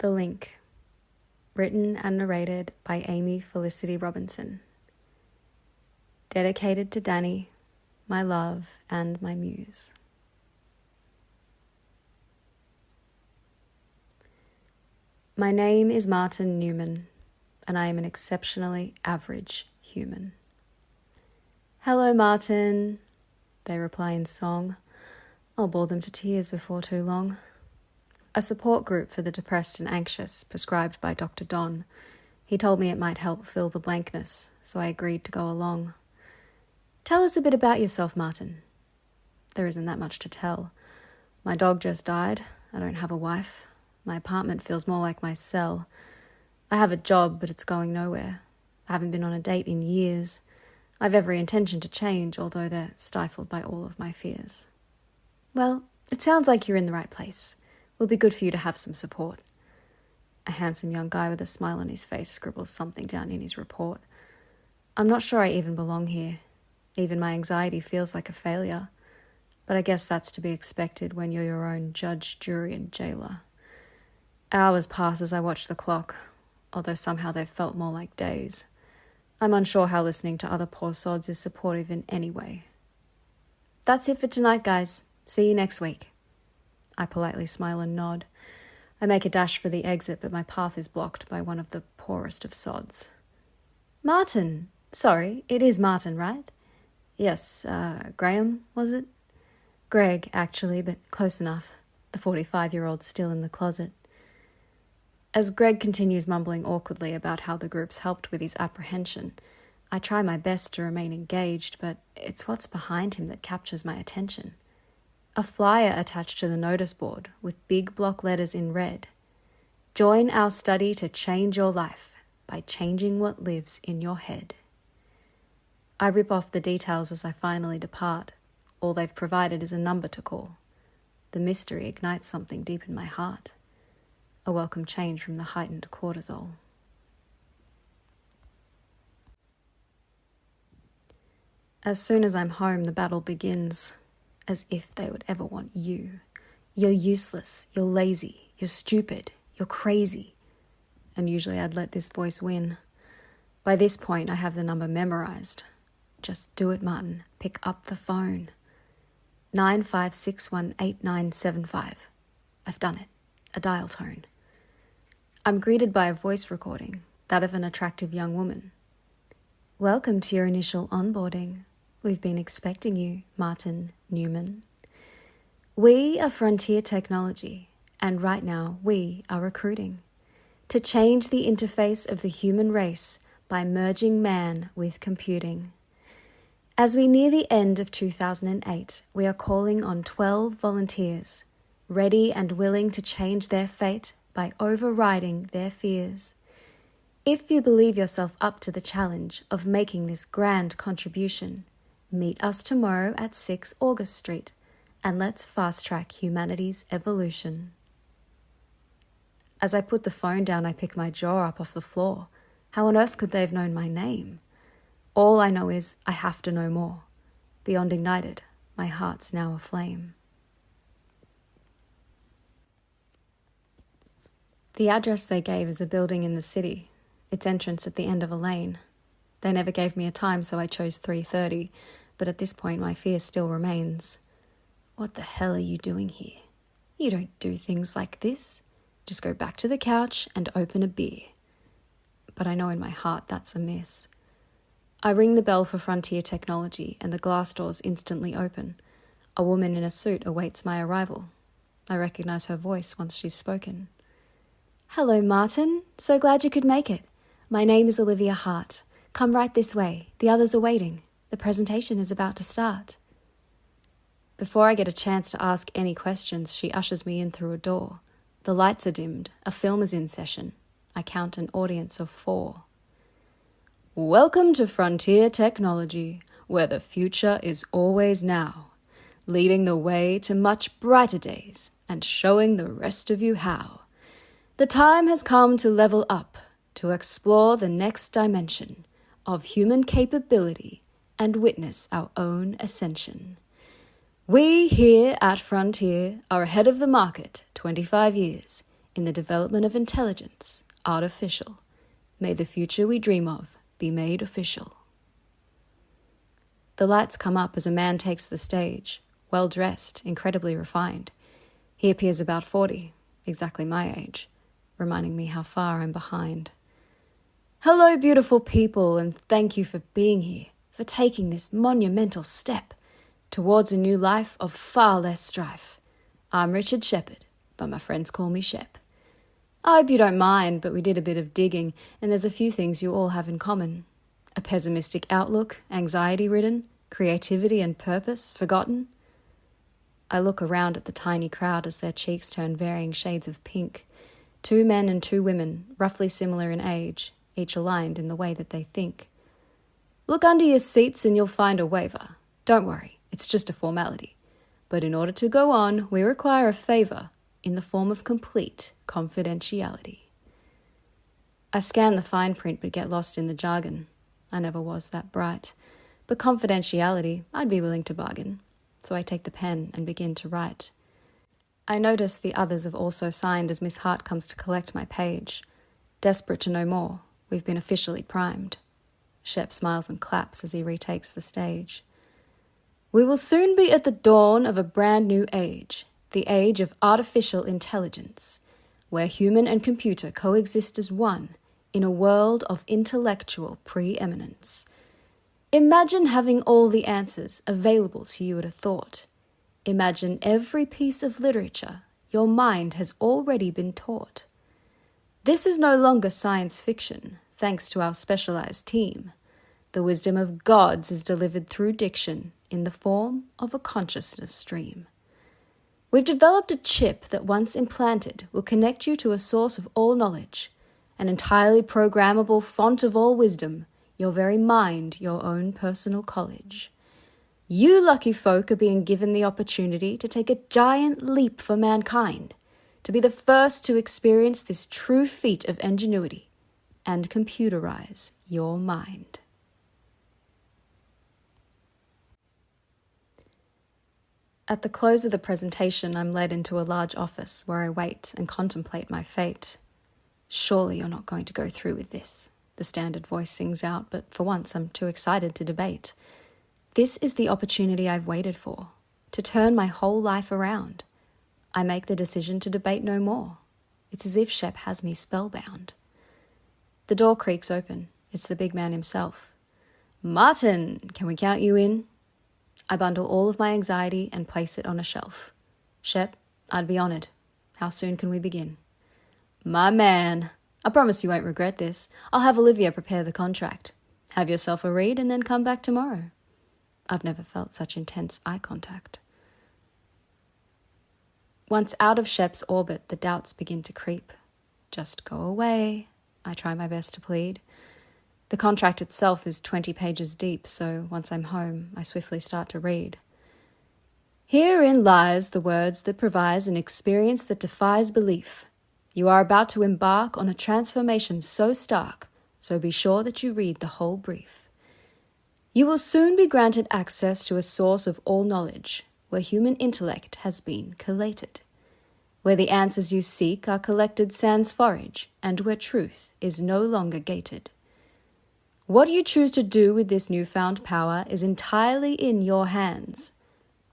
The Link, written and narrated by Amy Felicity Robinson. Dedicated to Danny, my love and my muse. My name is Martin Newman, and I am an exceptionally average human. Hello, Martin, they reply in song. I'll bore them to tears before too long. A support group for the depressed and anxious, prescribed by Dr. Don. He told me it might help fill the blankness, so I agreed to go along. Tell us a bit about yourself, Martin. There isn't that much to tell. My dog just died. I don't have a wife. My apartment feels more like my cell. I have a job, but it's going nowhere. I haven't been on a date in years. I've every intention to change, although they're stifled by all of my fears. Well, it sounds like you're in the right place. It'll be good for you to have some support. A handsome young guy with a smile on his face scribbles something down in his report. I'm not sure I even belong here. Even my anxiety feels like a failure. But I guess that's to be expected when you're your own judge, jury, and jailer. Hours pass as I watch the clock, although somehow they've felt more like days. I'm unsure how listening to other poor sods is supportive in any way. That's it for tonight, guys. See you next week. I politely smile and nod. I make a dash for the exit, but my path is blocked by one of the poorest of sods. Martin! Sorry, it is Martin, right? Yes, Graham, was it? Greg, actually, but close enough. The 45-year-old's still in the closet. As Greg continues mumbling awkwardly about how the group's helped with his apprehension, I try my best to remain engaged, but it's what's behind him that captures my attention. A flyer attached to the notice board with big block letters in red. Join our study to change your life by changing what lives in your head. I rip off the details as I finally depart. All they've provided is a number to call. The mystery ignites something deep in my heart. A welcome change from the heightened cortisol. As soon as I'm home, the battle begins. As if they would ever want you. You're useless, you're lazy, you're stupid, you're crazy. And usually I'd let this voice win. By this point, I have the number memorized. Just do it, Martin. Pick up the phone. 95618975. I've done it. A dial tone. I'm greeted by a voice recording, that of an attractive young woman. Welcome to your initial onboarding. We've been expecting you, Martin Newman. We are Frontier Technology, and right now we are recruiting to change the interface of the human race by merging man with computing. As we near the end of 2008, we are calling on 12 volunteers, ready and willing to change their fate by overriding their fears. If you believe yourself up to the challenge of making this grand contribution, meet us tomorrow at 6 August Street, and let's fast-track humanity's evolution. As I put the phone down, I pick my jaw up off the floor. How on earth could they have known my name? All I know is I have to know more. Beyond ignited, my heart's now aflame. The address they gave is a building in the city, its entrance at the end of a lane. They never gave me a time, so I chose 3:30, but at this point my fear still remains. What the hell are you doing here? You don't do things like this. Just go back to the couch and open a beer. But I know in my heart that's a miss. I ring the bell for Frontier Technology and the glass doors instantly open. A woman in a suit awaits my arrival. I recognize her voice once she's spoken. Hello, Martin. So glad you could make it. My name is Olivia Hart. Come right this way. The others are waiting. The presentation is about to start. Before I get a chance to ask any questions, she ushers me in through a door. The lights are dimmed. A film is in session. I count an audience of 4. Welcome to Frontier Technology, where the future is always now, leading the way to much brighter days and showing the rest of you how. The time has come to level up, to explore the next dimension of human capability and witness our own ascension. We here at Frontier are ahead of the market 25 years in the development of intelligence, artificial. May the future we dream of be made official. The lights come up as a man takes the stage, well-dressed, incredibly refined. He appears about 40, exactly my age, reminding me how far I'm behind. Hello, beautiful people, and thank you for being here, for taking this monumental step towards a new life of far less strife. I'm Richard Shepherd, but my friends call me Shep. I hope you don't mind, but we did a bit of digging, and there's a few things you all have in common. A pessimistic outlook, anxiety-ridden, creativity and purpose forgotten. I look around at the tiny crowd as their cheeks turn varying shades of pink. 2 men and 2 women, roughly similar in age, each aligned in the way that they think. Look under your seats and you'll find a waiver. Don't worry, it's just a formality. But in order to go on, we require a favor in the form of complete confidentiality. I scan the fine print but get lost in the jargon. I never was that bright. But confidentiality, I'd be willing to bargain. So I take the pen and begin to write. I notice the others have also signed as Miss Hart comes to collect my page. Desperate to know more, we've been officially primed. Shep smiles and claps as he retakes the stage. We will soon be at the dawn of a brand new age, the age of artificial intelligence, where human and computer coexist as one in a world of intellectual preeminence. Imagine having all the answers available to you at a thought. Imagine every piece of literature your mind has already been taught. This is no longer science fiction, thanks to our specialized team. The wisdom of gods is delivered through diction in the form of a consciousness stream. We've developed a chip that once implanted will connect you to a source of all knowledge, an entirely programmable font of all wisdom, your very mind, your own personal college. You lucky folk are being given the opportunity to take a giant leap for mankind, to be the first to experience this true feat of ingenuity and computerize your mind. At the close of the presentation, I'm led into a large office where I wait and contemplate my fate. Surely you're not going to go through with this. The standard voice sings out, but for once I'm too excited to debate. This is the opportunity I've waited for, to turn my whole life around. I make the decision to debate no more. It's as if Shep has me spellbound. The door creaks open. It's the big man himself. Martin, can we count you in? I bundle all of my anxiety and place it on a shelf. Shep, I'd be honored. How soon can we begin? My man. I promise you won't regret this. I'll have Olivia prepare the contract. Have yourself a read and then come back tomorrow. I've never felt such intense eye contact. Once out of Shep's orbit, the doubts begin to creep. Just go away, I try my best to plead. The contract itself is 20 pages deep, so once I'm home, I swiftly start to read. Herein lies the words that provide an experience that defies belief. You are about to embark on a transformation so stark, so be sure that you read the whole brief. You will soon be granted access to a source of all knowledge, where human intellect has been collated, where the answers you seek are collected sans forage, and where truth is no longer gated. What you choose to do with this newfound power is entirely in your hands.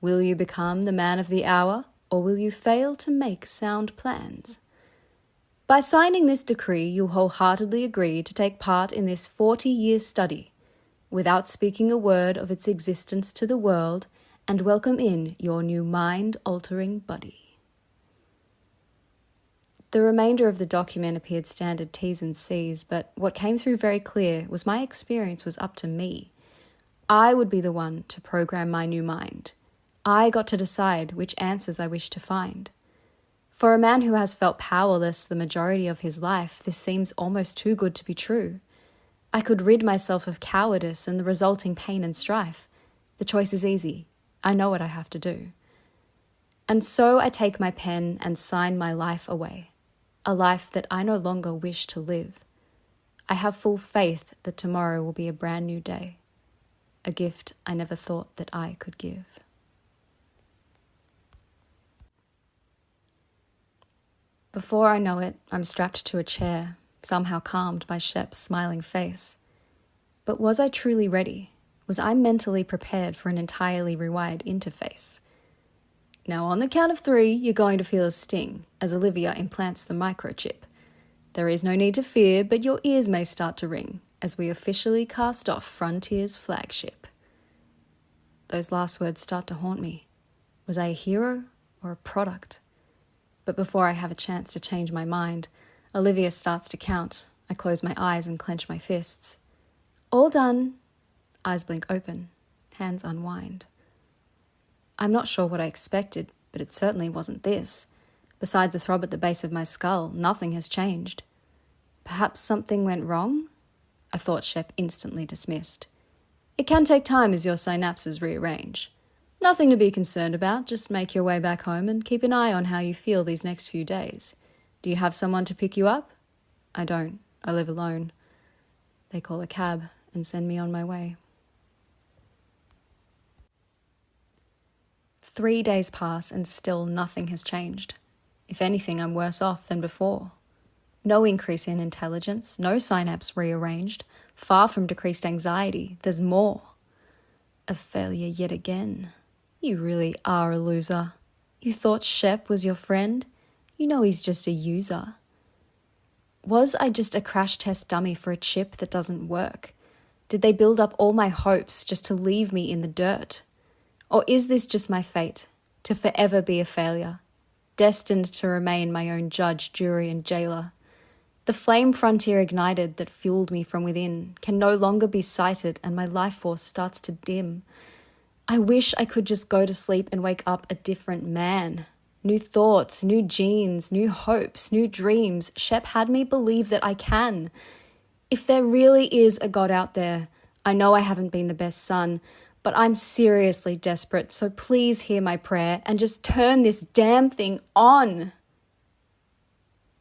Will you become the man of the hour, or will you fail to make sound plans? By signing this decree, you wholeheartedly agree to take part in this 40-year study, without speaking a word of its existence to the world, and welcome in your new mind-altering buddy. The remainder of the document appeared standard T's and C's, but what came through very clear was my experience was up to me. I would be the one to program my new mind. I got to decide which answers I wished to find. For a man who has felt powerless the majority of his life, this seems almost too good to be true. I could rid myself of cowardice and the resulting pain and strife. The choice is easy. I know what I have to do. And so I take my pen and sign my life away, a life that I no longer wish to live. I have full faith that tomorrow will be a brand new day, a gift I never thought that I could give. Before I know it, I'm strapped to a chair, somehow calmed by Shep's smiling face. But was I truly ready? Was I mentally prepared for an entirely rewired interface? Now, on the count of 3, you're going to feel a sting as Olivia implants the microchip. There is no need to fear, but your ears may start to ring as we officially cast off Frontier's flagship. Those last words start to haunt me. Was I a hero or a product? But before I have a chance to change my mind, Olivia starts to count. I close my eyes and clench my fists. All done. Eyes blink open, hands unwind. I'm not sure what I expected, but it certainly wasn't this. Besides a throb at the base of my skull, nothing has changed. Perhaps something went wrong? A thought Shep instantly dismissed. It can take time as your synapses rearrange. Nothing to be concerned about, just make your way back home and keep an eye on how you feel these next few days. Do you have someone to pick you up? I don't. I live alone. They call a cab and send me on my way. 3 days pass and still nothing has changed. If anything, I'm worse off than before. No increase in intelligence, no synapse rearranged, far from decreased anxiety, there's more. A failure yet again. You really are a loser. You thought Shep was your friend? You know he's just a user. Was I just a crash test dummy for a chip that doesn't work? Did they build up all my hopes just to leave me in the dirt? Or is this just my fate, to forever be a failure, destined to remain my own judge, jury, and jailer? The flame Frontier ignited that fueled me from within can no longer be sighted, and my life force starts to dim. I wish I could just go to sleep and wake up a different man. New thoughts, new genes, new hopes, new dreams. Shep had me believe that I can. If there really is a God out there, I know I haven't been the best son, but I'm seriously desperate, so please hear my prayer and just turn this damn thing on.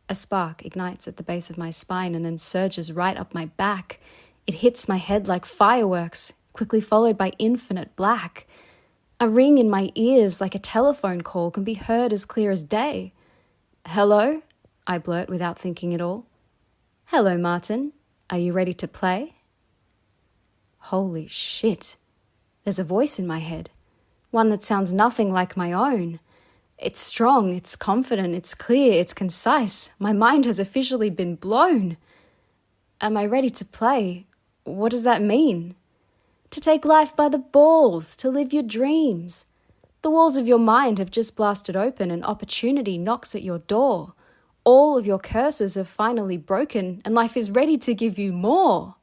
A spark ignites at the base of my spine and then surges right up my back. It hits my head like fireworks, quickly followed by infinite black. A ring in my ears like a telephone call can be heard as clear as day. Hello? I blurt without thinking at all. Hello, Martin. Are you ready to play? Holy shit. There's a voice in my head, one that sounds nothing like my own. It's strong, it's confident, it's clear, it's concise. My mind has officially been blown. Am I ready to play? What does that mean? To take life by the balls, to live your dreams. The walls of your mind have just blasted open and opportunity knocks at your door. All of your curses have finally broken and life is ready to give you more.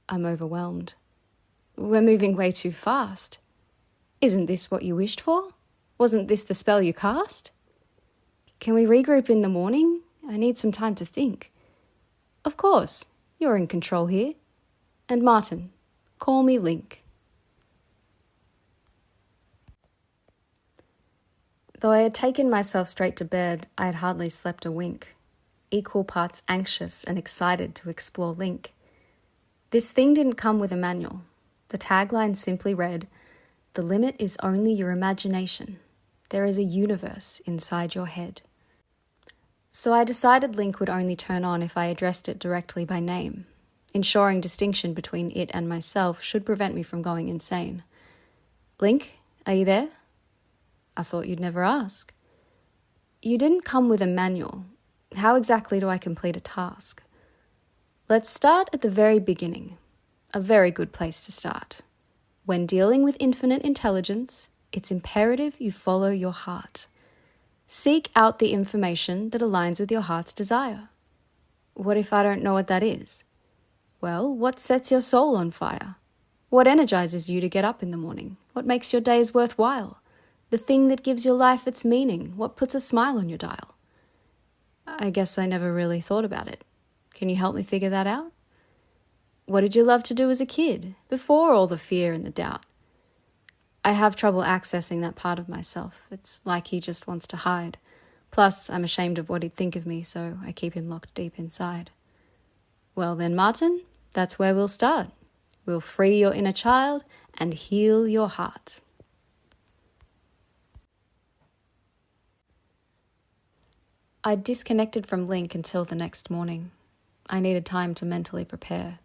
I'm overwhelmed. We're moving way too fast. Isn't this what you wished for? Wasn't this the spell you cast? Can we regroup in the morning? I need some time to think. Of course, you're in control here. And Martin, call me Link. Though I had taken myself straight to bed, I had hardly slept a wink. Equal parts anxious and excited to explore Link. This thing didn't come with a manual. The tagline simply read, "The limit is only your imagination. There is a universe inside your head." So I decided Link would only turn on if I addressed it directly by name. Ensuring distinction between it and myself should prevent me from going insane. Link, are you there? I thought you'd never ask. You didn't come with a manual. How exactly do I complete a task? Let's start at the very beginning. A very good place to start. When dealing with infinite intelligence, it's imperative you follow your heart. Seek out the information that aligns with your heart's desire. What if I don't know what that is? Well, what sets your soul on fire? What energizes you to get up in the morning? What makes your days worthwhile? The thing that gives your life its meaning? What puts a smile on your dial? I guess I never really thought about it. Can you help me figure that out? What did you love to do as a kid, before all the fear and the doubt? I have trouble accessing that part of myself. It's like he just wants to hide. Plus, I'm ashamed of what he'd think of me, so I keep him locked deep inside. Well then, Martin, that's where we'll start. We'll free your inner child and heal your heart. I disconnected from Link until the next morning. I needed time to mentally prepare.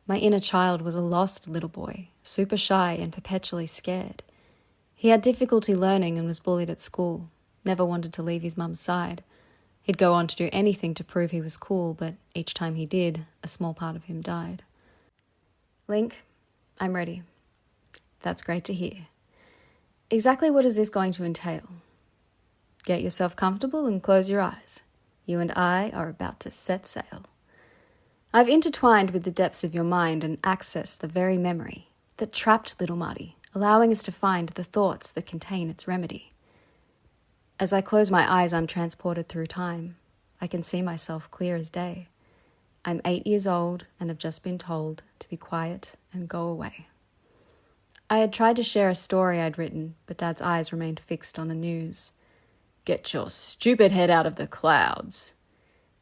My inner child was a lost little boy, super shy and perpetually scared. He had difficulty learning and was bullied at school, never wanted to leave his mum's side. He'd go on to do anything to prove he was cool, but each time he did, a small part of him died. Link, I'm ready. That's great to hear. Exactly what is this going to entail? Get yourself comfortable and close your eyes. You and I are about to set sail. I've intertwined with the depths of your mind and accessed the very memory that trapped little Marty, allowing us to find the thoughts that contain its remedy. As I close my eyes, I'm transported through time. I can see myself clear as day. I'm 8 years old and have just been told to be quiet and go away. I had tried to share a story I'd written, but Dad's eyes remained fixed on the news. Get your stupid head out of the clouds.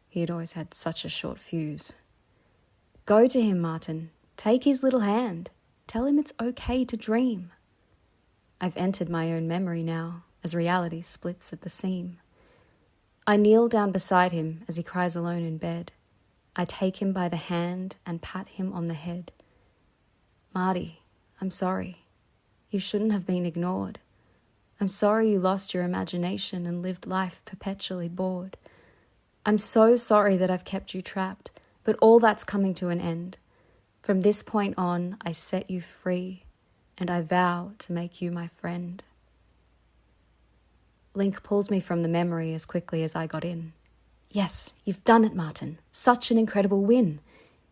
He had always had such a short fuse. Go to him, Martin. Take his little hand. Tell him it's okay to dream. I've entered my own memory now, as reality splits at the seam. I kneel down beside him as he cries alone in bed. I take him by the hand and pat him on the head. Marty, I'm sorry. You shouldn't have been ignored. I'm sorry you lost your imagination and lived life perpetually bored. I'm so sorry that I've kept you trapped, but all that's coming to an end. From this point on, I set you free, and I vow to make you my friend. Link pulls me from the memory as quickly as I got in. Yes, you've done it, Martin. Such an incredible win.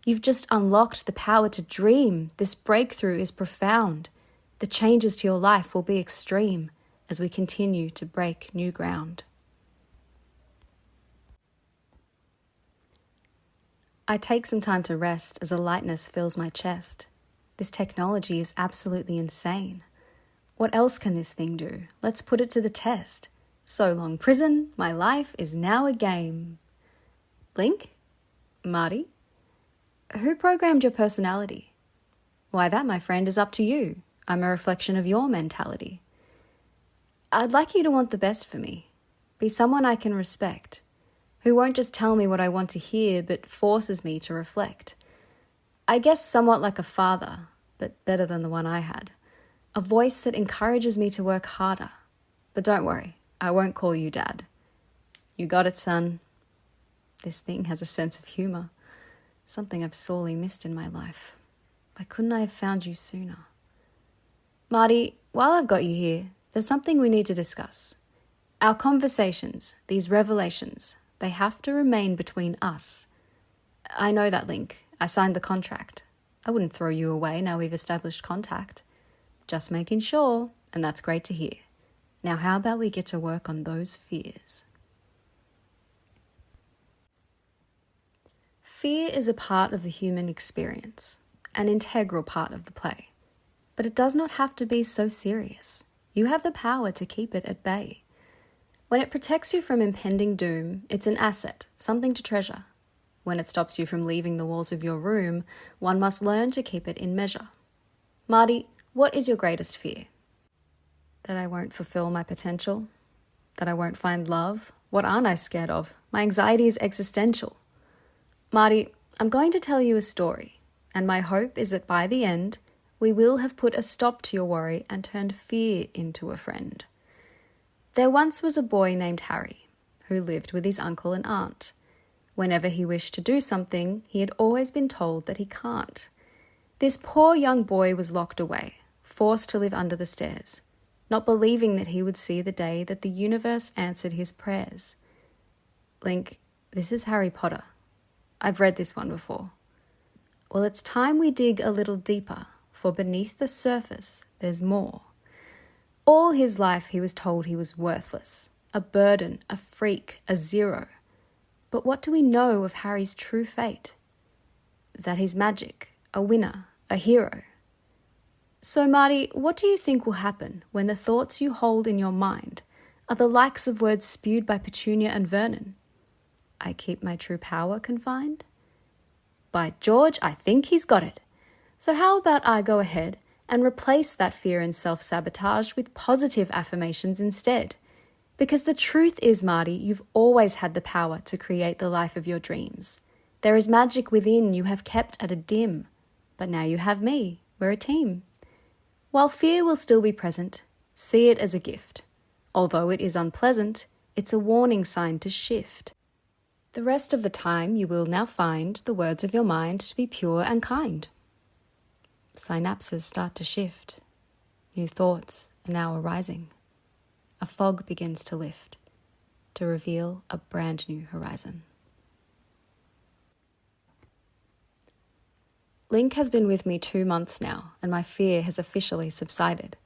You've just unlocked the power to dream. This breakthrough is profound. The changes to your life will be extreme as we continue to break new ground. I take some time to rest as a lightness fills my chest. This technology is absolutely insane. What else can this thing do? Let's put it to the test. So long prison, my life is now a game. Link? Marty? Who programmed your personality? Why, that, my friend, is up to you. I'm a reflection of your mentality. I'd like you to want the best for me. Be someone I can respect, who won't just tell me what I want to hear, but forces me to reflect. I guess somewhat like a father, but better than the one I had. A voice that encourages me to work harder. But don't worry, I won't call you Dad. You got it, son. This thing has a sense of humor, something I've sorely missed in my life. Why couldn't I have found you sooner? Marty, while I've got you here, there's something we need to discuss. Our conversations, these revelations, they have to remain between us. I know that, Link. I signed the contract. I wouldn't throw you away now we've established contact. Just making sure, and that's great to hear. Now how about we get to work on those fears? Fear is a part of the human experience, an integral part of the play. But it does not have to be so serious. You have the power to keep it at bay. When it protects you from impending doom, it's an asset, something to treasure. When it stops you from leaving the walls of your room, one must learn to keep it in measure. Marty, what is your greatest fear? That I won't fulfill my potential? That I won't find love? What aren't I scared of? My anxiety is existential. Marty, I'm going to tell you a story, and my hope is that by the end, we will have put a stop to your worry and turned fear into a friend. There once was a boy named Harry, who lived with his uncle and aunt. Whenever he wished to do something, he had always been told that he can't. This poor young boy was locked away, forced to live under the stairs, not believing that he would see the day that the universe answered his prayers. Link, this is Harry Potter. I've read this one before. Well, it's time we dig a little deeper, for beneath the surface, there's more. All his life he was told he was worthless, a burden, a freak, a zero. But what do we know of Harry's true fate? That he's magic, a winner, a hero. So Marty, what do you think will happen when the thoughts you hold in your mind are the likes of words spewed by Petunia and Vernon? I keep my true power confined? By George, I think he's got it. So how about I go ahead and replace that fear and self-sabotage with positive affirmations instead? Because the truth is, Marty, you've always had the power to create the life of your dreams. There is magic within you have kept at a dim. But now you have me. We're a team. While fear will still be present, see it as a gift. Although it is unpleasant, it's a warning sign to shift. The rest of the time you will now find the words of your mind to be pure and kind. Synapses start to shift. New thoughts are now arising. A fog begins to lift, to reveal a brand new horizon. Link has been with me 2 months now, and my fear has officially subsided.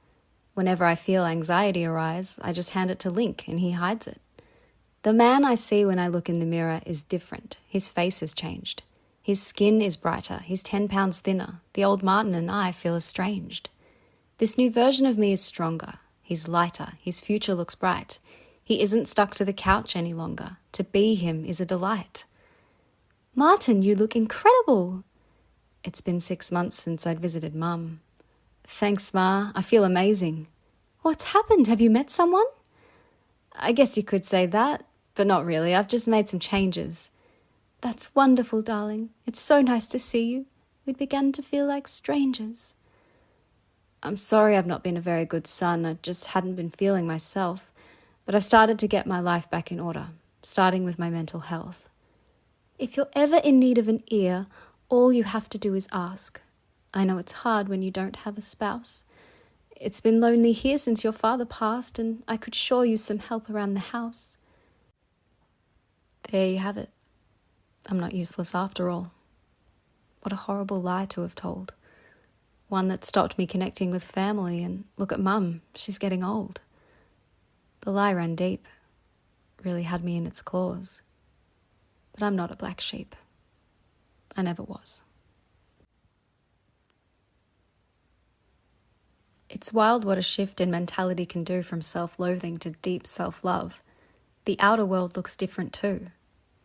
Whenever I feel anxiety arise, I just hand it to Link and he hides it. The man I see when I look in the mirror is different. His face has changed. His skin is brighter. He's 10 pounds thinner. The old Martin and I feel estranged. This new version of me is stronger. He's lighter. His future looks bright. He isn't stuck to the couch any longer. To be him is a delight. Martin, you look incredible. It's been 6 months since I'd visited Mum. Thanks, Ma. I feel amazing. What's happened? Have you met someone? I guess you could say that, but not really. I've just made some changes. That's wonderful, darling. It's so nice to see you. We'd begun to feel like strangers. I'm sorry I've not been a very good son. I just hadn't been feeling myself. But I've started to get my life back in order, starting with my mental health. If you're ever in need of an ear, all you have to do is ask. I know it's hard when you don't have a spouse. It's been lonely here since your father passed, and I could sure use some help around the house. There you have it. I'm not useless after all. What a horrible lie to have told. One that stopped me connecting with family, and look at Mum, she's getting old. The lie ran deep, really had me in its claws. But I'm not a black sheep. I never was. It's wild what a shift in mentality can do from self-loathing to deep self-love. The outer world looks different too.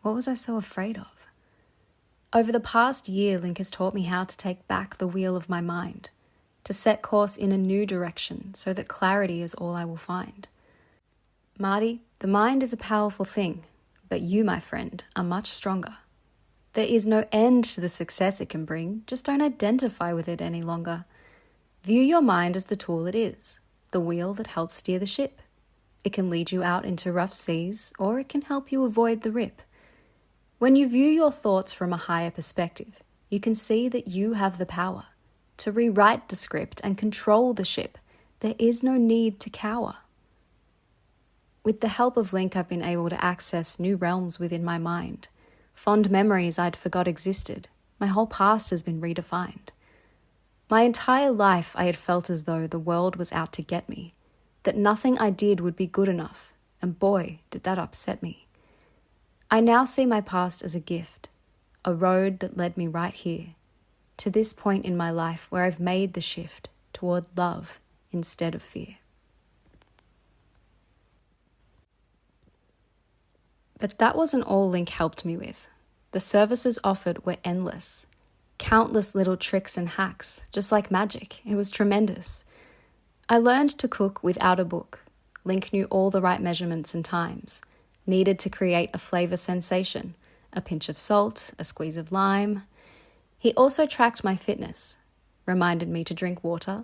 What was I so afraid of? Over the past year, Link has taught me how to take back the wheel of my mind, to set course in a new direction so that clarity is all I will find. Marty, the mind is a powerful thing, but you, my friend, are much stronger. There is no end to the success it can bring, just don't identify with it any longer. View your mind as the tool it is, the wheel that helps steer the ship. It can lead you out into rough seas, or it can help you avoid the rip. When you view your thoughts from a higher perspective, you can see that you have the power to rewrite the script and control the ship. There is no need to cower. With the help of Link, I've been able to access new realms within my mind. Fond memories I'd forgot existed. My whole past has been redefined. My entire life I had felt as though the world was out to get me, that nothing I did would be good enough, and boy, did that upset me. I now see my past as a gift, a road that led me right here, to this point in my life where I've made the shift toward love instead of fear. But that wasn't all Link helped me with. The services offered were endless. Countless little tricks and hacks, just like magic. It was tremendous. I learned to cook without a book. Link knew all the right measurements and times, needed to create a flavor sensation, a pinch of salt, a squeeze of lime. He also tracked my fitness, reminded me to drink water.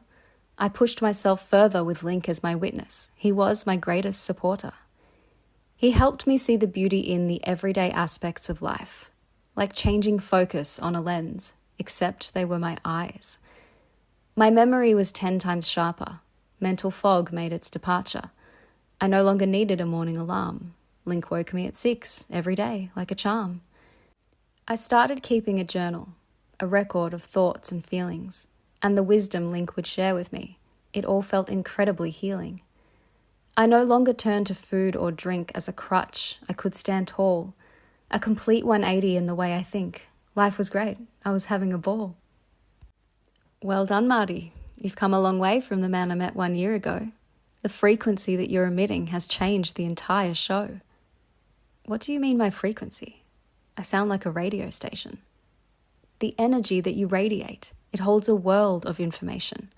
I pushed myself further with Link as my witness. He was my greatest supporter. He helped me see the beauty in the everyday aspects of life, like changing focus on a lens, except they were my eyes. My memory was 10 times sharper. Mental fog made its departure. I no longer needed a morning alarm. Link woke me at 6 every day, like a charm. I started keeping a journal, a record of thoughts and feelings, and the wisdom Link would share with me. It all felt incredibly healing. I no longer turned to food or drink as a crutch. I could stand tall. A complete 180 in the way I think. Life was great. I was having a ball. Well done, Marty. You've come a long way from the man I met 1 year ago. The frequency that you're emitting has changed the entire show. What do you mean by frequency? I sound like a radio station. The energy that you radiate, it holds a world of information.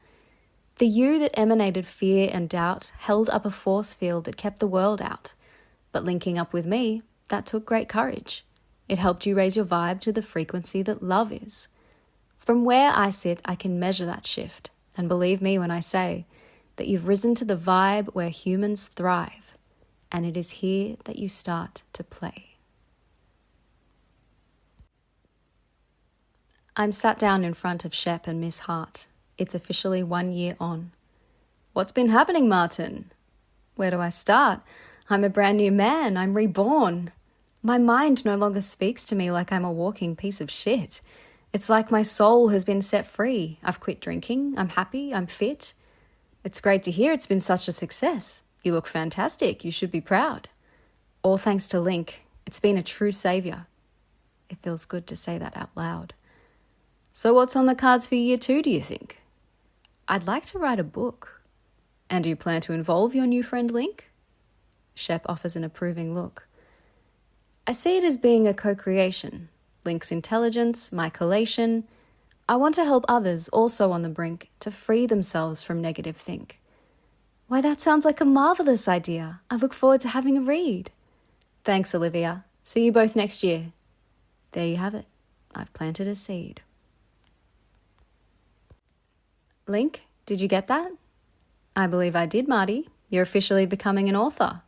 The you that emanated fear and doubt held up a force field that kept the world out. But linking up with me, that took great courage. It helped you raise your vibe to the frequency that love is. From where I sit, I can measure that shift. And believe me when I say that you've risen to the vibe where humans thrive. And it is here that you start to play. I'm sat down in front of Shep and Miss Hart. It's officially 1 year on. What's been happening, Martin? Where do I start? I'm a brand new man. I'm reborn. My mind no longer speaks to me like I'm a walking piece of shit. It's like my soul has been set free. I've quit drinking. I'm happy. I'm fit. It's great to hear it's been such a success. You look fantastic. You should be proud. All thanks to Link. It's been a true saviour. It feels good to say that out loud. So what's on the cards for year 2, do you think? I'd like to write a book. And do you plan to involve your new friend Link? Shep offers an approving look. I see it as being a co-creation. Link's intelligence, my collation. I want to help others also on the brink to free themselves from negative think. Why, that sounds like a marvellous idea. I look forward to having a read. Thanks, Olivia. See you both next year. There you have it. I've planted a seed. Link, did you get that? I believe I did, Marty. You're officially becoming an author.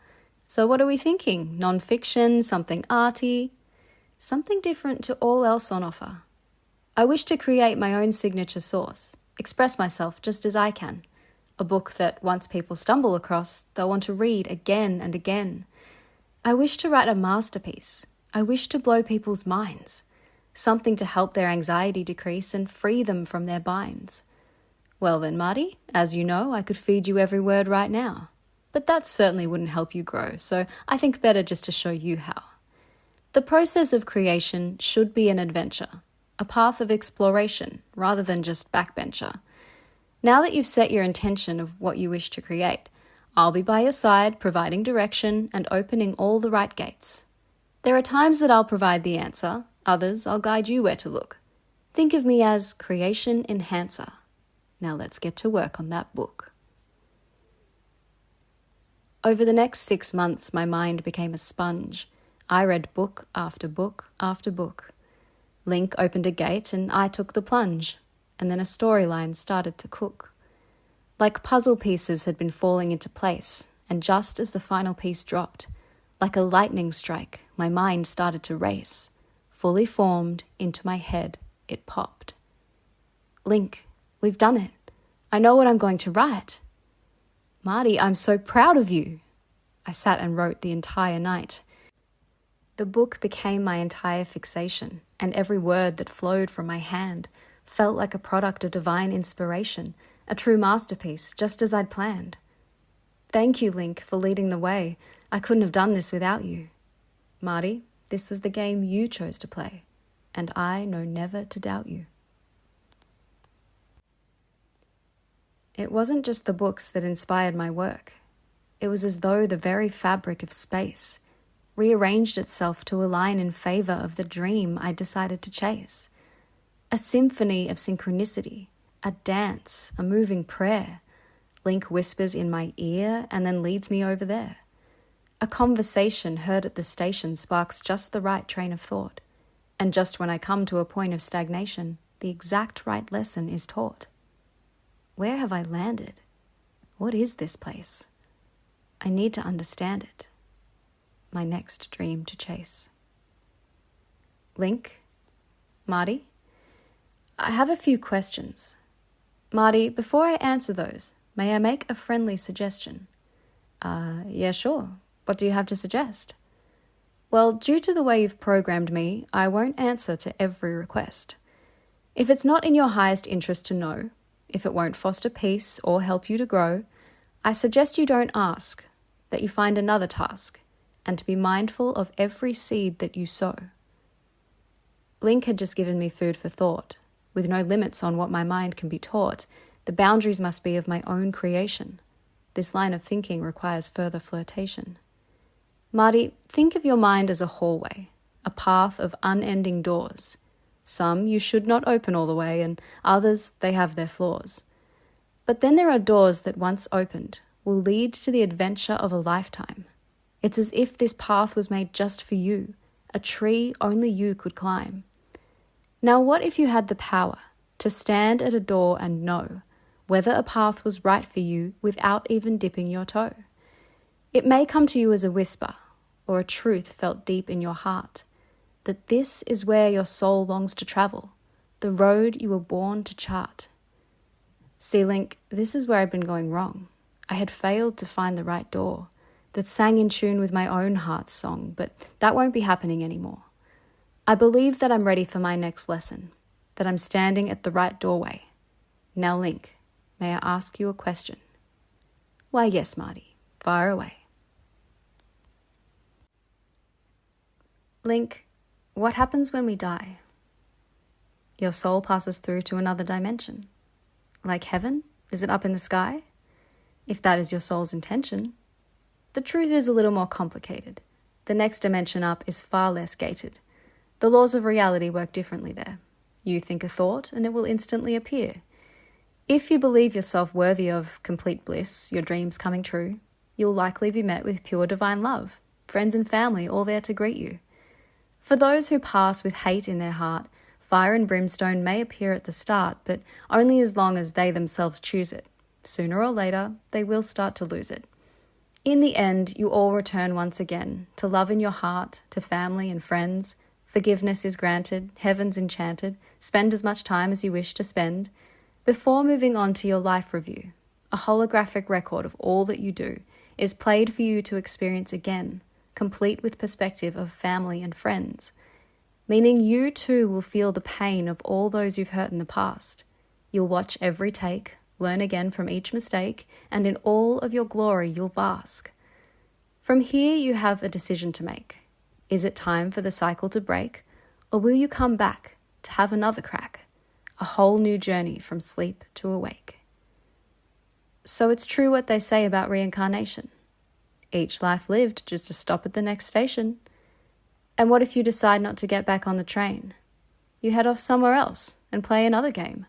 So what are we thinking? Non-fiction, something arty? Something different to all else on offer. I wish to create my own signature sauce, express myself just as I can. A book that once people stumble across, they'll want to read again and again. I wish to write a masterpiece. I wish to blow people's minds. Something to help their anxiety decrease and free them from their binds. Well then, Marty, as you know, I could feed you every word right now. But that certainly wouldn't help you grow, so I think better just to show you how. The process of creation should be an adventure, a path of exploration, rather than just backbencher. Now that you've set your intention of what you wish to create, I'll be by your side, providing direction and opening all the right gates. There are times that I'll provide the answer, others I'll guide you where to look. Think of me as creation enhancer. Now let's get to work on that book. Over the next 6 months, my mind became a sponge. I read book after book after book. Link opened a gate and I took the plunge, and then a storyline started to cook. Like puzzle pieces had been falling into place, and just as the final piece dropped, like a lightning strike, my mind started to race. Fully formed into my head, it popped. Link, we've done it. I know what I'm going to write. Marty, I'm so proud of you. I sat and wrote the entire night. The book became my entire fixation, and every word that flowed from my hand felt like a product of divine inspiration, a true masterpiece, just as I'd planned. Thank you, Link, for leading the way. I couldn't have done this without you. Marty, this was the game you chose to play, and I know never to doubt you. It wasn't just the books that inspired my work. It was as though the very fabric of space rearranged itself to align in favor of the dream I decided to chase. A symphony of synchronicity, a dance, a moving prayer. Link whispers in my ear and then leads me over there. A conversation heard at the station sparks just the right train of thought. And just when I come to a point of stagnation, the exact right lesson is taught. Where have I landed? What is this place? I need to understand it. My next dream to chase. Link? Marty? I have a few questions. Marty, before I answer those, may I make a friendly suggestion? Yeah, sure. What do you have to suggest? Well, due to the way you've programmed me, I won't answer to every request. If it's not in your highest interest to know, if it won't foster peace or help you to grow, I suggest you don't ask, that you find another task, and to be mindful of every seed that you sow. Link had just given me food for thought. With no limits on what my mind can be taught, the boundaries must be of my own creation. This line of thinking requires further flirtation. Marty, think of your mind as a hallway, a path of unending doors. Some you should not open all the way, and others, they have their flaws. But then there are doors that once opened will lead to the adventure of a lifetime. It's as if this path was made just for you, a tree only you could climb. Now what if you had the power to stand at a door and know whether a path was right for you without even dipping your toe? It may come to you as a whisper or a truth felt deep in your heart, that this is where your soul longs to travel, the road you were born to chart. See, Link, this is where I'd been going wrong. I had failed to find the right door that sang in tune with my own heart's song, but that won't be happening anymore. I believe that I'm ready for my next lesson, that I'm standing at the right doorway. Now, Link, may I ask you a question? Why, yes, Marty, fire away. Link, what happens when we die? Your soul passes through to another dimension. Like heaven? Is it up in the sky? If that is your soul's intention. The truth is a little more complicated. The next dimension up is far less gated. The laws of reality work differently there. You think a thought and it will instantly appear. If you believe yourself worthy of complete bliss, your dreams coming true, you'll likely be met with pure divine love, friends and family all there to greet you. For those who pass with hate in their heart, fire and brimstone may appear at the start, but only as long as they themselves choose it. Sooner or later, they will start to lose it. In the end, you all return once again to love in your heart, to family and friends. Forgiveness is granted, heaven's enchanted, spend as much time as you wish to spend. Before moving on to your life review, a holographic record of all that you do is played for you to experience again, complete with perspective of family and friends, meaning you too will feel the pain of all those you've hurt in the past. You'll watch every take, learn again from each mistake, and in all of your glory you'll bask. From here you have a decision to make. Is it time for the cycle to break, or will you come back to have another crack, a whole new journey from sleep to awake? So it's true what they say about reincarnation. Each life lived just to stop at the next station. And what if you decide not to get back on the train? You head off somewhere else and play another game.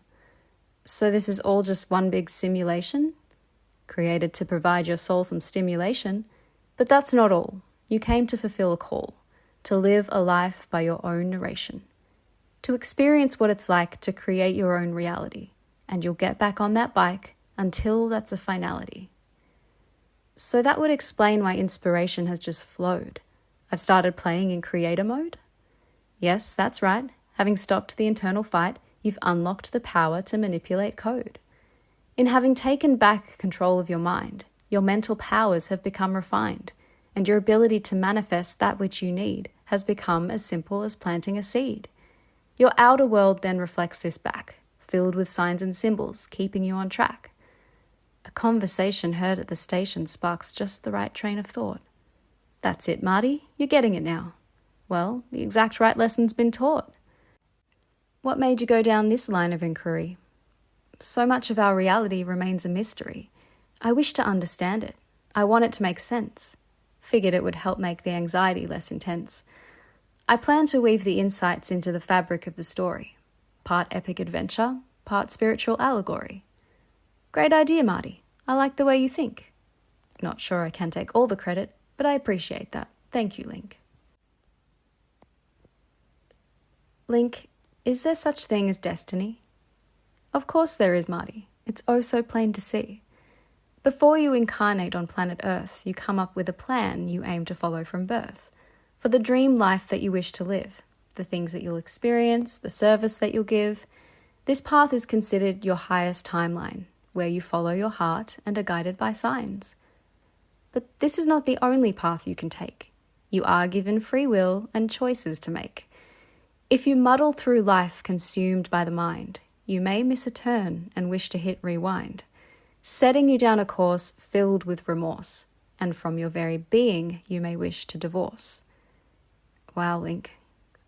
So this is all just one big simulation? Created to provide your soul some stimulation. But that's not all. You came to fulfill a call, to live a life by your own narration, to experience what it's like to create your own reality, and you'll get back on that bike until that's a finality. So that would explain why inspiration has just flowed. I've started playing in creator mode. Yes, that's right. Having stopped the internal fight, you've unlocked the power to manipulate code. In having taken back control of your mind, your mental powers have become refined, and your ability to manifest that which you need has become as simple as planting a seed. Your outer world then reflects this back, filled with signs and symbols, keeping you on track. A conversation heard at the station sparks just the right train of thought. That's it, Marty. You're getting it now. Well, the exact right lesson's been taught. What made you go down this line of inquiry? So much of our reality remains a mystery. I wish to understand it. I want it to make sense. Figured it would help make the anxiety less intense. I plan to weave the insights into the fabric of the story. Part epic adventure, part spiritual allegory. Great idea, Marty. I like the way you think. Not sure I can take all the credit, but I appreciate that. Thank you, Link. Link, is there such thing as destiny? Of course there is, Marty. It's oh so plain to see. Before you incarnate on planet Earth, you come up with a plan you aim to follow from birth, for the dream life that you wish to live, the things that you'll experience, the service that you'll give. This path is considered your highest timeline, where you follow your heart and are guided by signs. But this is not the only path you can take. You are given free will and choices to make. If you muddle through life consumed by the mind, you may miss a turn and wish to hit rewind, setting you down a course filled with remorse, and from your very being you may wish to divorce. Wow, Link,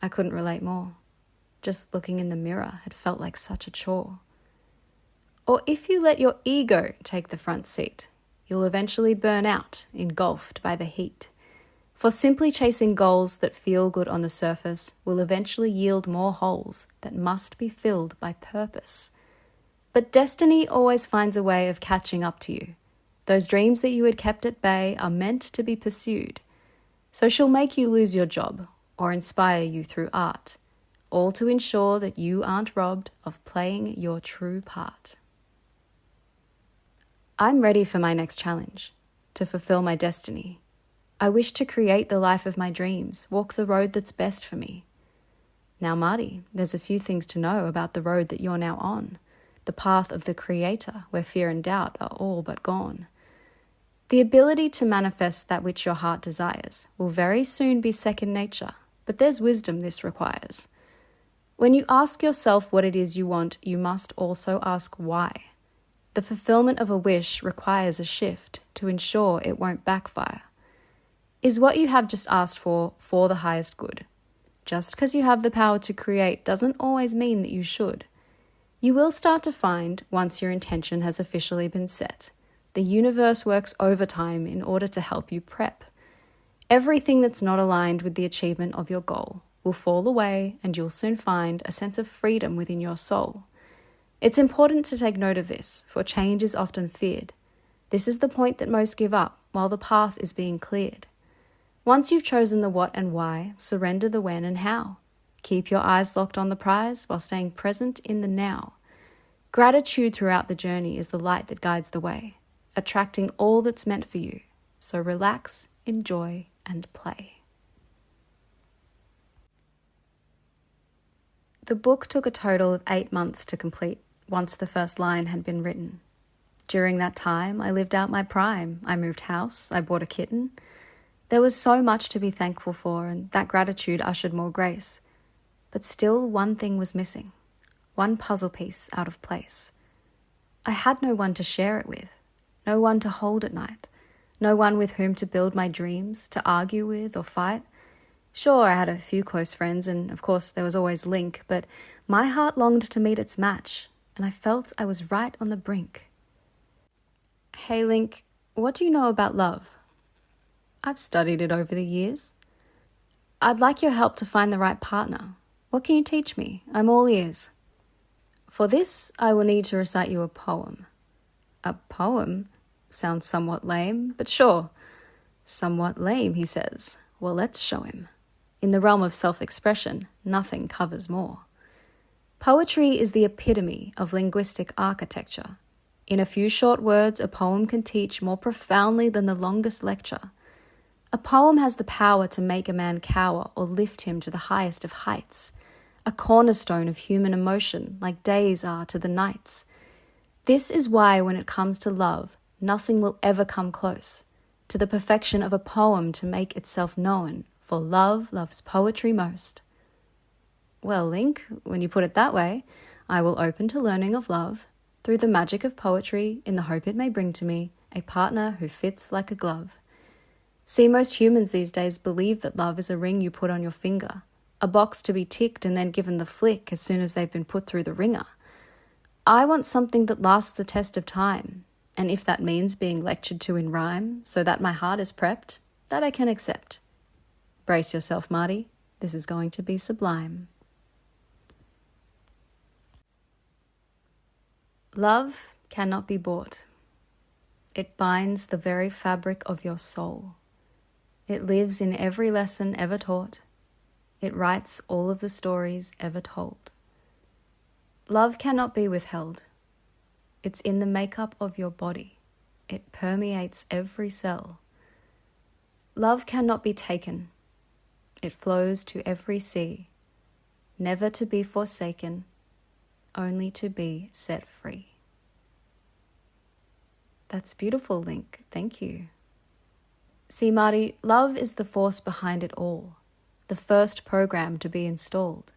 I couldn't relate more. Just looking in the mirror had felt like such a chore. Or if you let your ego take the front seat, you'll eventually burn out, engulfed by the heat. For simply chasing goals that feel good on the surface will eventually yield more holes that must be filled by purpose. But destiny always finds a way of catching up to you. Those dreams that you had kept at bay are meant to be pursued. So she'll make you lose your job or inspire you through art, all to ensure that you aren't robbed of playing your true part. I'm ready for my next challenge, to fulfill my destiny. I wish to create the life of my dreams, walk the road that's best for me. Now, Marty, there's a few things to know about the road that you're now on, the path of the Creator, where fear and doubt are all but gone. The ability to manifest that which your heart desires will very soon be second nature, but there's wisdom this requires. When you ask yourself what it is you want, you must also ask why. The fulfillment of a wish requires a shift to ensure it won't backfire. Is what you have just asked for the highest good? Just because you have the power to create doesn't always mean that you should. You will start to find, once your intention has officially been set, the universe works overtime in order to help you prep. Everything that's not aligned with the achievement of your goal will fall away, and you'll soon find a sense of freedom within your soul. It's important to take note of this, for change is often feared. This is the point that most give up while the path is being cleared. Once you've chosen the what and why, surrender the when and how. Keep your eyes locked on the prize while staying present in the now. Gratitude throughout the journey is the light that guides the way, attracting all that's meant for you. So relax, enjoy, and play. The book took a total of 8 months to complete once the first line had been written. During that time, I lived out my prime. I moved house, I bought a kitten. There was so much to be thankful for, and that gratitude ushered more grace. But still, one thing was missing, one puzzle piece out of place. I had no one to share it with, no one to hold at night, no one with whom to build my dreams, to argue with or fight. Sure, I had a few close friends, and of course there was always Link, but my heart longed to meet its match, and I felt I was right on the brink. Hey Link, what do you know about love? I've studied it over the years. I'd like your help to find the right partner. What can you teach me? I'm all ears. For this, I will need to recite you a poem. A poem? Sounds somewhat lame, but sure. Somewhat lame, he says. Well, let's show him. In the realm of self-expression, nothing covers more. Poetry is the epitome of linguistic architecture. In a few short words, a poem can teach more profoundly than the longest lecture. A poem has the power to make a man cower or lift him to the highest of heights, a cornerstone of human emotion like days are to the nights. This is why when it comes to love, nothing will ever come close to the perfection of a poem to make itself known, for love loves poetry most. Well, Link, when you put it that way, I will open to learning of love through the magic of poetry in the hope it may bring to me a partner who fits like a glove. See, most humans these days believe that love is a ring you put on your finger, a box to be ticked and then given the flick as soon as they've been put through the ringer. I want something that lasts the test of time, and if that means being lectured to in rhyme so that my heart is prepped, that I can accept. Brace yourself, Marty. This is going to be sublime. Love cannot be bought. It binds the very fabric of your soul. It lives in every lesson ever taught. It writes all of the stories ever told. Love cannot be withheld. It's in the makeup of your body. It permeates every cell. Love cannot be taken. It flows to every sea, never to be forsaken, only to be set free. That's beautiful, Link. Thank you. See, Marty, love is the force behind it all, the first program to be installed,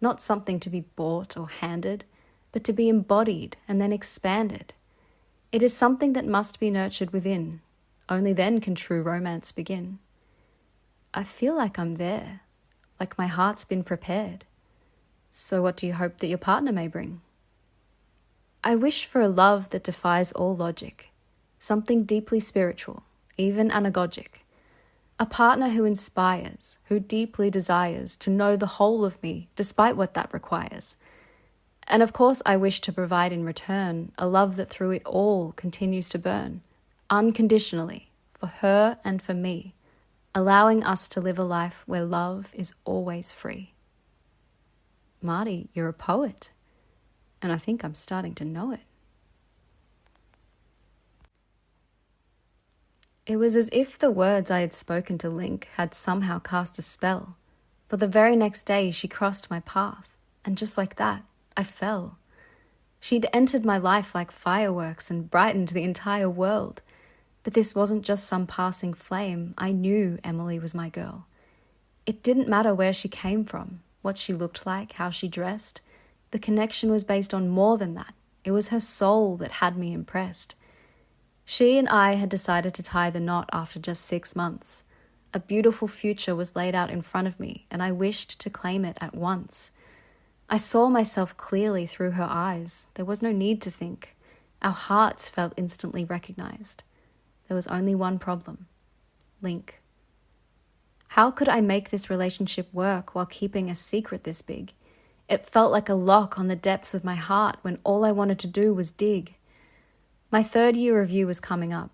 not something to be bought or handed, but to be embodied and then expanded. It is something that must be nurtured within. Only then can true romance begin. I feel like I'm there, like my heart's been prepared. So what do you hope that your partner may bring? I wish for a love that defies all logic, something deeply spiritual, even anagogic. A partner who inspires, who deeply desires to know the whole of me, despite what that requires. And of course I wish to provide in return a love that through it all continues to burn, unconditionally, for her and for me, allowing us to live a life where love is always free. Marty, you're a poet, and I think I'm starting to know it. It was as if the words I had spoken to Link had somehow cast a spell, for the very next day she crossed my path, and just like that, I fell. She'd entered my life like fireworks and brightened the entire world. But this wasn't just some passing flame. I knew Emily was my girl. It didn't matter where she came from, what she looked like, how she dressed. The connection was based on more than that. It was her soul that had me impressed. She and I had decided to tie the knot after just 6 months. A beautiful future was laid out in front of me, and I wished to claim it at once. I saw myself clearly through her eyes. There was no need to think. Our hearts felt instantly recognized. There was only one problem: Link. How could I make this relationship work while keeping a secret this big? It felt like a lock on the depths of my heart when all I wanted to do was dig. My 3rd year review was coming up.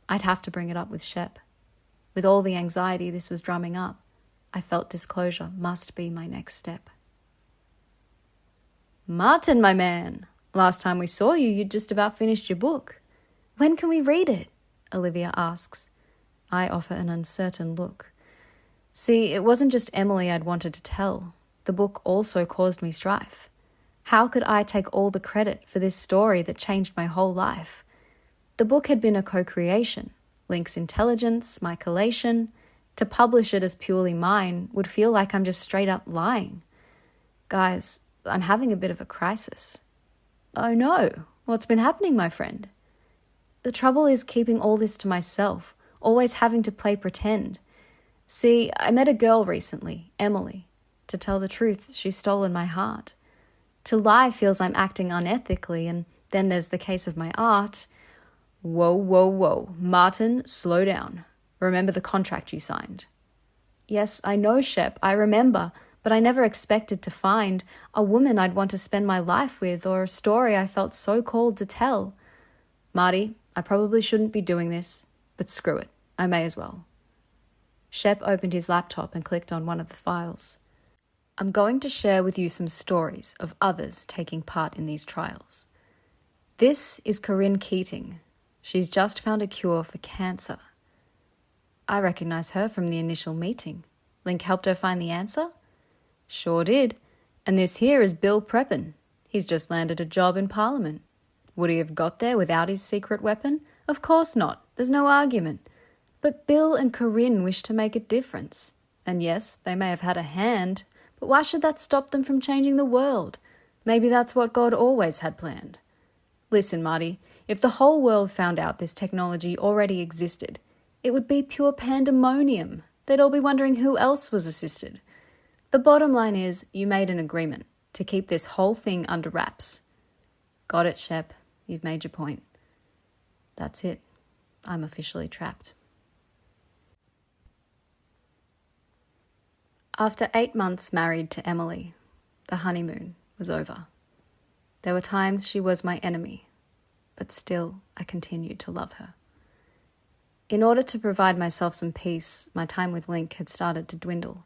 I'd have to bring it up with Shep. With all the anxiety this was drumming up, I felt disclosure must be my next step. Martin, my man, last time we saw you, you'd just about finished your book. When can we read it? Olivia asks. I offer an uncertain look. See, it wasn't just Emily I'd wanted to tell. The book also caused me strife. How could I take all the credit for this story that changed my whole life? The book had been a co-creation. Link's intelligence, my collation. To publish it as purely mine would feel like I'm just straight up lying. Guys, I'm having a bit of a crisis. Oh no, what's been happening, my friend? The trouble is keeping all this to myself, always having to play pretend. See, I met a girl recently, Emily. To tell the truth, she's stolen my heart. To lie feels I'm acting unethically, and then there's the case of my art. Whoa. Martin, slow down. Remember the contract you signed. Yes, I know, Shep, I remember, but I never expected to find a woman I'd want to spend my life with, or a story I felt so called to tell. Marty, I probably shouldn't be doing this, but screw it, I may as well. Shep opened his laptop and clicked on one of the files. I'm going to share with you some stories of others taking part in these trials. This is Corinne Keating. She's just found a cure for cancer. I recognize her from the initial meeting. Link helped her find the answer? Sure did. And this here is Bill Preppin. He's just landed a job in Parliament. Would he have got there without his secret weapon? Of course not. There's no argument. But Bill and Corinne wish to make a difference. And yes, they may have had a hand, but why should that stop them from changing the world? Maybe that's what God always had planned. Listen, Marty, if the whole world found out this technology already existed, it would be pure pandemonium. They'd all be wondering who else was assisted. The bottom line is, you made an agreement to keep this whole thing under wraps. Got it, Shep. You've made your point. That's it. I'm officially trapped. After 8 months married to Emily, the honeymoon was over. There were times she was my enemy, but still I continued to love her. In order to provide myself some peace, my time with Link had started to dwindle.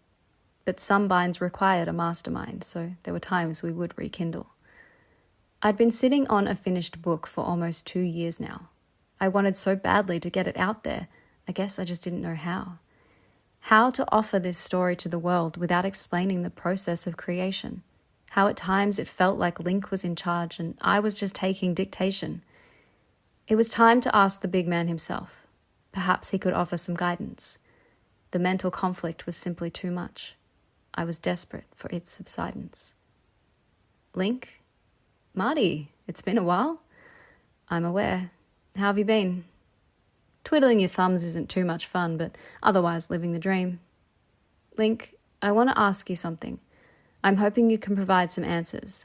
But some binds required a mastermind, so there were times we would rekindle. I'd been sitting on a finished book for almost 2 years now. I wanted so badly to get it out there, I guess I just didn't know how. How to offer this story to the world without explaining the process of creation. How at times it felt like Link was in charge and I was just taking dictation. It was time to ask the big man himself. Perhaps he could offer some guidance. The mental conflict was simply too much. I was desperate for its subsidence. Link? Marty, it's been a while. I'm aware. How have you been? Twiddling your thumbs isn't too much fun, but otherwise living the dream. Link, I want to ask you something. I'm hoping you can provide some answers.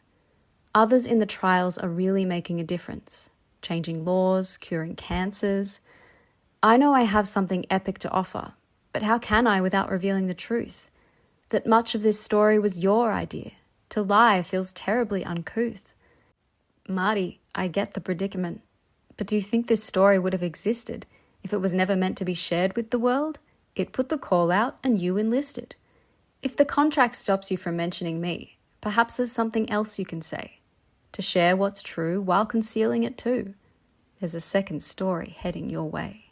Others in the trials are really making a difference, changing laws, curing cancers. I know I have something epic to offer, but how can I without revealing the truth? That much of this story was your idea, To lie feels terribly uncouth. Marty, I get the predicament, but do you think this story would have existed if it was never meant to be shared with the world? It put the call out and you enlisted. If the contract stops you from mentioning me, perhaps there's something else you can say. To share what's true while concealing it too. There's a second story heading your way.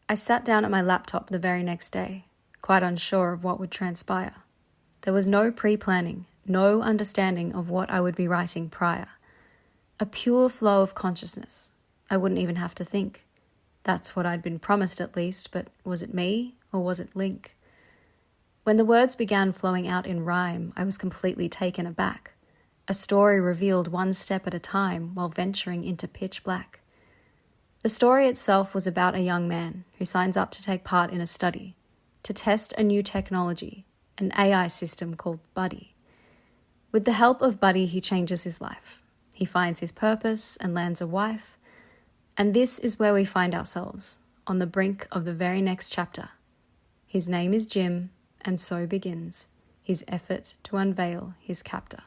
I sat down at my laptop the very next day, quite unsure of what would transpire. There was no pre-planning, no understanding of what I would be writing prior. A pure flow of consciousness. I wouldn't even have to think. That's what I'd been promised at least, but was it me or was it Link? When the words began flowing out in rhyme, I was completely taken aback. A story revealed one step at a time while venturing into pitch black. The story itself was about a young man who signs up to take part in a study, to test a new technology, an AI system called Buddy. With the help of Buddy, he changes his life. He finds his purpose and lands a wife. And this is where we find ourselves, on the brink of the very next chapter. His name is Jim, and so begins his effort to unveil his captor.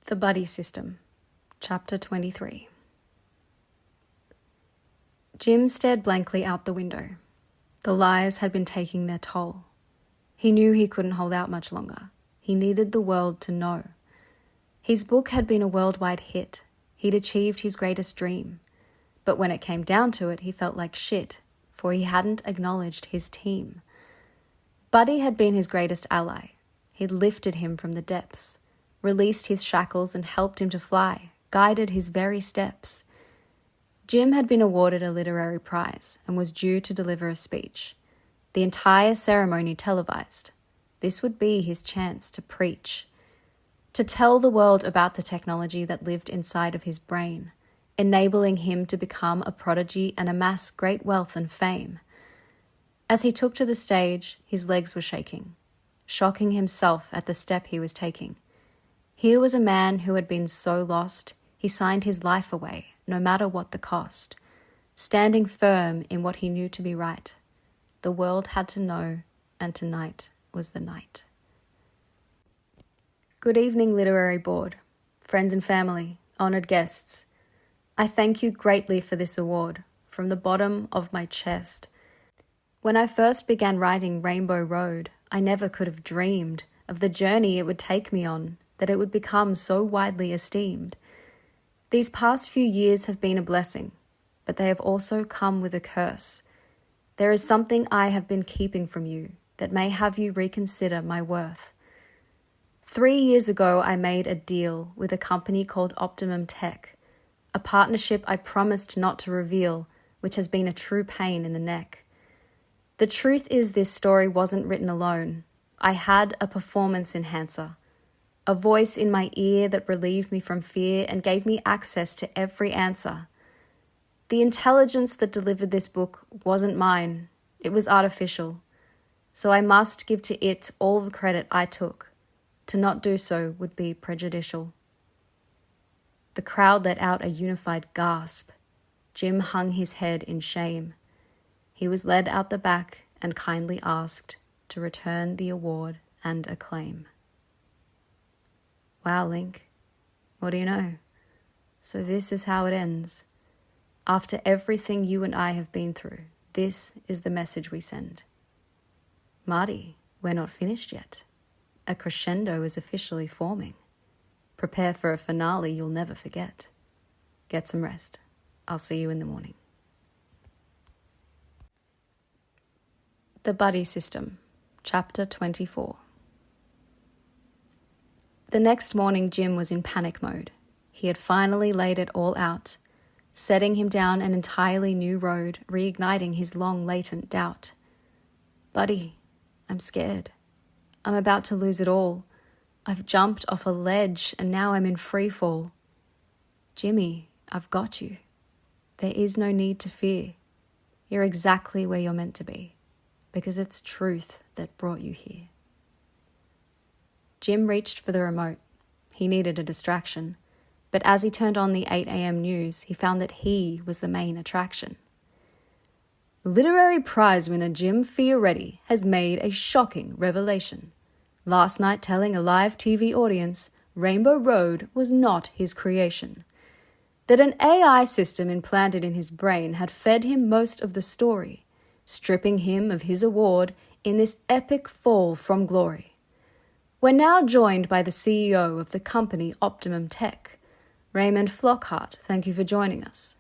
The Buddy System, Chapter 23. Jim stared blankly out the window. The lies had been taking their toll. He knew he couldn't hold out much longer. He needed the world to know. His book had been a worldwide hit. He'd achieved his greatest dream. But when it came down to it, he felt like shit, for he hadn't acknowledged his team. Buddy had been his greatest ally. He'd lifted him from the depths, released his shackles and helped him to fly, guided his very steps. Jim had been awarded a literary prize and was due to deliver a speech. The entire ceremony televised. This would be his chance to preach, to tell the world about the technology that lived inside of his brain, enabling him to become a prodigy and amass great wealth and fame. As he took to the stage, his legs were shaking, shocking himself at the step he was taking. Here was a man who had been so lost, he signed his life away, no matter what the cost, standing firm in what he knew to be right. The world had to know, and tonight was the night. Good evening, Literary Board, friends and family, honoured guests. I thank you greatly for this award, from the bottom of my chest. When I first began writing Rainbow Road, I never could have dreamed of the journey it would take me on, that it would become so widely esteemed. These past few years have been a blessing, but they have also come with a curse. There is something I have been keeping from you that may have you reconsider my worth. 3 years ago, I made a deal with a company called Optimum Tech, a partnership I promised not to reveal, which has been a true pain in the neck. The truth is this story wasn't written alone. I had a performance enhancer, a voice in my ear that relieved me from fear and gave me access to every answer. The intelligence that delivered this book wasn't mine. It was artificial. So I must give to it all the credit I took. To not do so would be prejudicial. The crowd let out a unified gasp. Jim hung his head in shame. He was led out the back and kindly asked to return the award and acclaim. Wow, Link, what do you know? So this is how it ends. After everything you and I have been through, this is the message we send. Marty, we're not finished yet. A crescendo is officially forming. Prepare for a finale you'll never forget. Get some rest. I'll see you in the morning. The Buddy System, Chapter 24. The next morning, Jim was in panic mode. He had finally laid it all out, setting him down an entirely new road, reigniting his long latent doubt. Buddy, I'm scared. I'm about to lose it all. I've jumped off a ledge and now I'm in free fall. Jimmy, I've got you. There is no need to fear. You're exactly where you're meant to be, because it's truth that brought you here. Jim reached for the remote. He needed a distraction, but as he turned on the 8 a.m. news, he found that he was the main attraction. Literary prize winner Jim Fioretti has made a shocking revelation. Last night telling a live TV audience Rainbow Road was not his creation. That an AI system implanted in his brain had fed him most of the story, stripping him of his award in this epic fall from glory. We're now joined by the CEO of the company Optimum Tech, Raymond Flockhart. Thank you for joining us.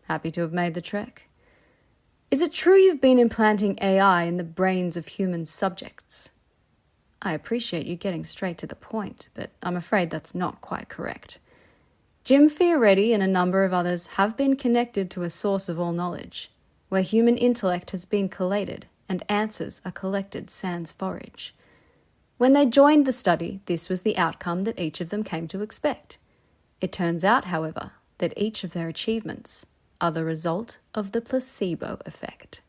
Happy to have made the trek. Is it true you've been implanting AI in the brains of human subjects? I appreciate you getting straight to the point, but I'm afraid that's not quite correct. Jim Fioretti and a number of others have been connected to a source of all knowledge, where human intellect has been collated and answers are collected sans forage. When they joined the study, this was the outcome that each of them came to expect. It turns out, however, that each of their achievements are the result of the placebo effect.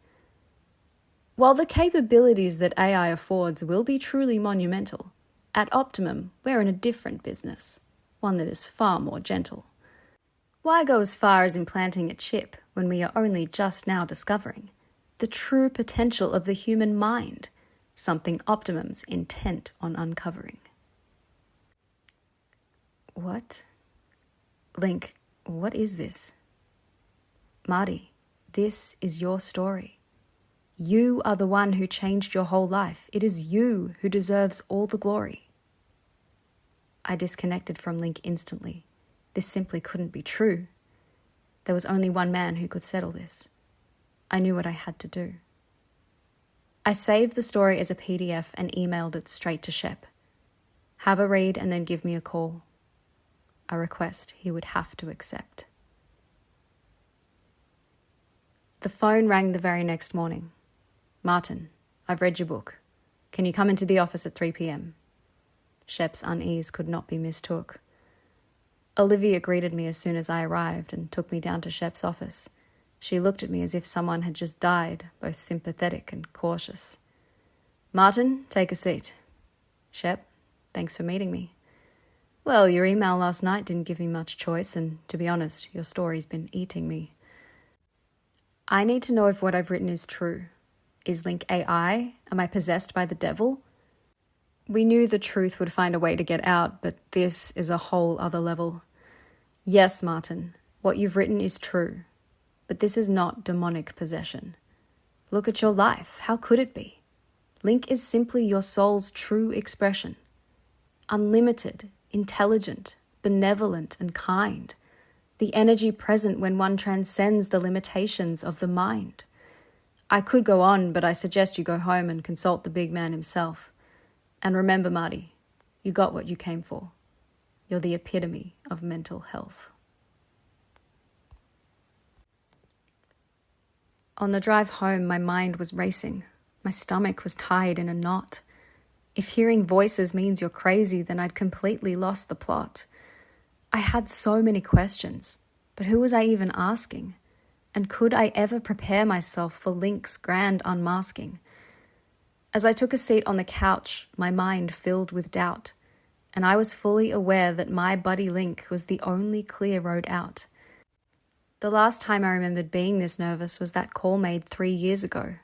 While the capabilities that AI affords will be truly monumental, at Optimum we're in a different business, one that is far more gentle. Why go as far as implanting a chip when we are only just now discovering the true potential of the human mind, something Optimum's intent on uncovering? What? Link, what is this? Marty, this is your story. You are the one who changed your whole life. It is you who deserves all the glory. I disconnected from Link instantly. This simply couldn't be true. There was only one man who could settle this. I knew what I had to do. I saved the story as a PDF and emailed it straight to Shep. Have a read and then give me a call. A request he would have to accept. The phone rang the very next morning. Martin, I've read your book. Can you come into the office at 3 p.m? Shep's unease could not be mistook. Olivia greeted me as soon as I arrived and took me down to Shep's office. She looked at me as if someone had just died, both sympathetic and cautious. Martin, take a seat. Shep, thanks for meeting me. Well, your email last night didn't give me much choice, and to be honest, your story's been eating me. I need to know if what I've written is true. Is Link AI? Am I possessed by the devil? We knew the truth would find a way to get out, but this is a whole other level. Yes, Martin, what you've written is true, but this is not demonic possession. Look at your life. How could it be? Link is simply your soul's true expression. Unlimited, intelligent, benevolent, and kind. The energy present when one transcends the limitations of the mind. I could go on, but I suggest you go home and consult the big man himself. And remember, Marty, you got what you came for. You're the epitome of mental health. On the drive home, my mind was racing. My stomach was tied in a knot. If hearing voices means you're crazy, then I'd completely lost the plot. I had so many questions, but who was I even asking? And could I ever prepare myself for Link's grand unmasking? As I took a seat on the couch, my mind filled with doubt, and I was fully aware that my buddy Link was the only clear road out. The last time I remembered being this nervous was that call made 3 years ago,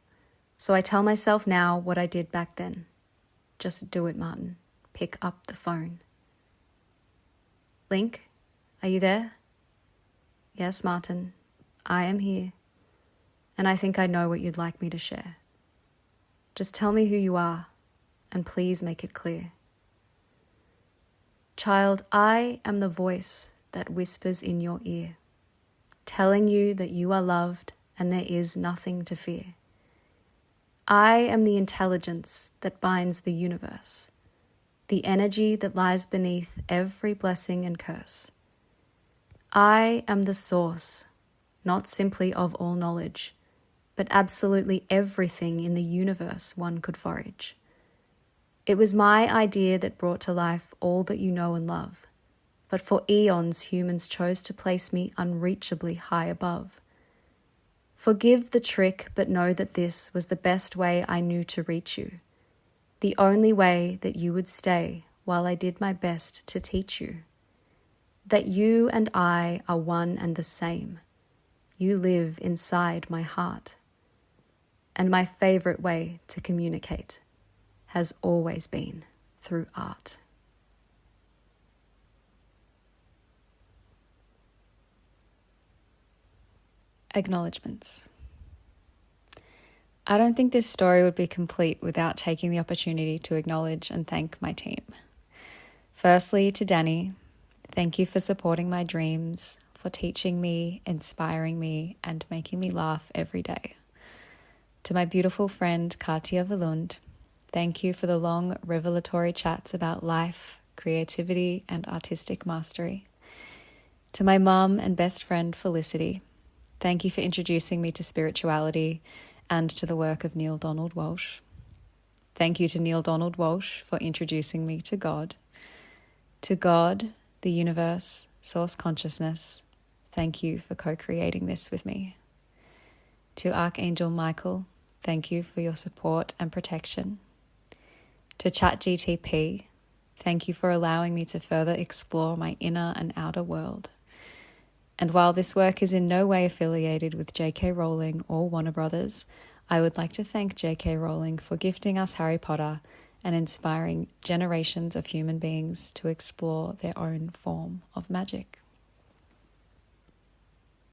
so I tell myself now what I did back then. Just do it, Martin. Pick up the phone. Link, are you there? Yes, Martin, I am here, and I think I know what you'd like me to share. Just tell me who you are, and please make it clear. Child, I am the voice that whispers in your ear, telling you that you are loved and there is nothing to fear. I am the intelligence that binds the universe, the energy that lies beneath every blessing and curse. I am the source, not simply of all knowledge, but absolutely everything in the universe one could forage. It was my idea that brought to life all that you know and love, but for eons humans chose to place me unreachably high above. Forgive the trick, but know that this was the best way I knew to reach you, the only way that you would stay while I did my best to teach you. That you and I are one and the same. You live inside my heart. And my favourite way to communicate has always been through art. Acknowledgements. I don't think this story would be complete without taking the opportunity to acknowledge and thank my team. Firstly, to Danny, thank you for supporting my dreams, for teaching me, inspiring me, and making me laugh every day. To my beautiful friend Katja Velund, thank you for the long revelatory chats about life, creativity, and artistic mastery. To my mum and best friend Felicity, thank you for introducing me to spirituality and to the work of Neil Donald Walsh. Thank you to Neil Donald Walsh for introducing me to God. To God, the universe, source consciousness, thank you for co-creating this with me. To Archangel Michael, thank you for your support and protection. To ChatGTP, thank you for allowing me to further explore my inner and outer world. And while this work is in no way affiliated with J.K. Rowling or Warner Brothers, I would like to thank J.K. Rowling for gifting us Harry Potter and inspiring generations of human beings to explore their own form of magic.